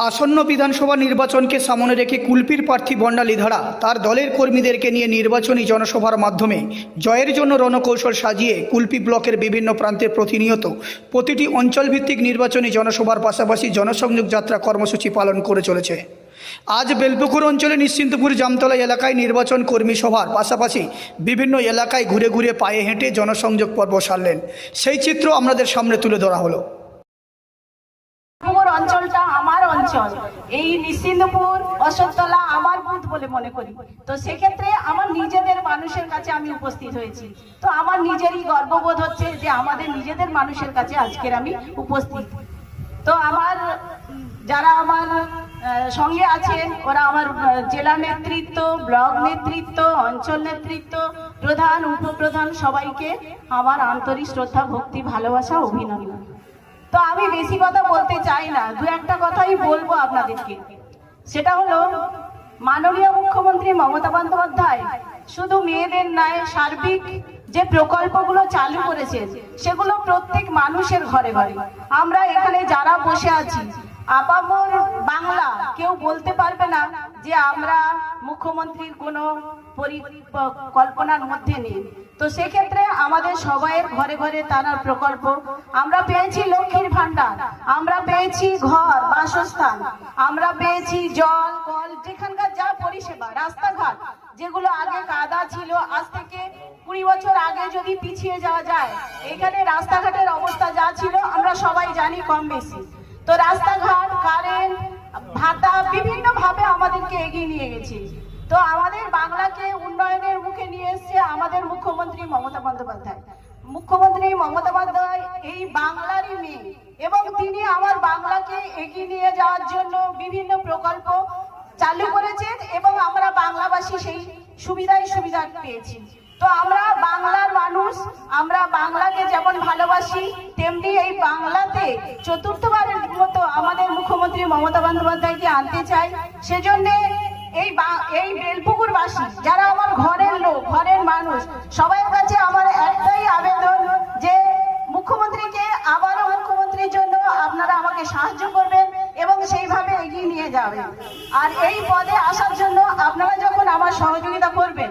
আসন্ন বিধানসভা নির্বাচনকে সামনে রেখে কুলপির প্রার্থী বন্ডালী ধারা তার দলের কর্মীদেরকে নিয়ে নির্বাচনী জনসভার মাধ্যমে জয়ের জন্য রণকৌশল সাজিয়ে কুলপি ব্লকের বিভিন্ন প্রান্তে প্রতিনিয়ত প্রতিটি অঞ্চলভিত্তিক নির্বাচনী জনসভার পাশাপাশি জনসংযোগ যাত্রা কর্মসূচি পালন করে চলেছে। আজ বেলপুকুর অঞ্চলে নিশ্চিন্তপুর জামতলা এলাকায় নির্বাচন কর্মী সভার পাশাপাশি বিভিন্ন এলাকায় ঘুরে ঘুরে পায়ে হেঁটে জনসংযোগ পর্ব সারলেন। সেই চিত্র আমাদের সামনে তুলে ধরা হলো। অঞ্চলটা আমার অঞ্চল, এই নিশ্চিন্তপুর অশোকতলা আমার বুথ বলে মনে করি। তো সেক্ষেত্রে আমার নিজেদের মানুষের কাছে আমি উপস্থিত হয়েছি, তো আমার নিজেরই গর্ববোধ হচ্ছে যে আমাদের নিজেদের মানুষের কাছে আজকের আমি উপস্থিত। তো আমার যারা আমার সঙ্গে আছেন ওরা আমার জেলা নেতৃত্ব, ব্লক নেতৃত্ব, অঞ্চল নেতৃত্ব, প্রধান, উপপ্রধান, সবাইকে আমার আন্তরিক শ্রদ্ধা, ভক্তি, ভালোবাসা, অভিনন্দন। তো আমি বেশি কথা বলতে চাই না, দু একটা কথাই বলবো আপনাদেরকে। সেটা হলো মাননীয় মুখ্যমন্ত্রী মমতা বন্দ্যোপাধ্যায় শুধু মেয়েদের নয়, সার্বিক যে প্রকল্পগুলো চালু করেছেন সেগুলো প্রত্যেক মানুষের ঘরে ঘরে। আমরা এখানে যারা বসে আছি আপামর বাংলা, কেউ বলতে পারবে না যে আমরা মুখ্যমন্ত্রীর কোনো পরিকল্পনার মধ্যে নেই। তো সেক্ষেত্রে আমাদের সবাইয়ের ঘরে ঘরে তার প্রকল্প। আমরা পেয়েছি লক্ষ্মীর ভান্ডার, আমরা পেয়েছি ঘর, বাসস্থান, আমরা পেয়েছি জল, কল, যেখানকার যা পরিষেবা, রাস্তাঘাট যেগুলো আগে কাদা ছিল, আজ থেকে 20 বছর আগে যদি পিছিয়ে যাওয়া যায়, এখানে রাস্তাঘাটের অবস্থা যা ছিল আমরা সবাই জানি কম বেশি। তো রাস্তাঘাট, কারেন্ট, ভাতা বিভিন্ন ভাবে আমাদেরকে এগিয়ে নিয়ে গেছে। তো আমাদের বাংলাকে উন্নয়নের মুখে নিয়ে এসছে আমাদের মুখ্যমন্ত্রী মমতা বন্দ্যোপাধ্যায়। মুখ্যমন্ত্রী মমতা বন্দ্যোপাধ্যায় এই বাংলারই মেয়ে এবং তিনি আমার বাংলাকে এগিয়ে নিয়ে যাওয়ার জন্য বিভিন্ন প্রকল্প চালু করেছেন এবং আমরা বাংলাবাসী সেই সুবিধা পেয়েছি। তো আমরা বাংলার মানুষ, আমরা বাংলাকে যেমন ভালোবাসি তেমনি এই বাংলাতে চতুর্থবারের মতো আমাদের মুখ্যমন্ত্রী মমতা বন্দ্যোপাধ্যায়কে আনতে চাই। সেজন্য এই বেলপুকুরবাসী যারা আমার ঘরের লোক, ঘরের মানুষ, সবার কাছে আমার একটাই আবেদন যে মুখ্যমন্ত্রীকে আবারও মুখ্যমন্ত্রীর জন্য আপনারা আমাকে সাহায্য করবেন এবং সেইভাবে এগিয়ে নিয়ে যাবেন। আর এই পদে আসার জন্য আপনারা যখন আমার সহযোগিতা করবেন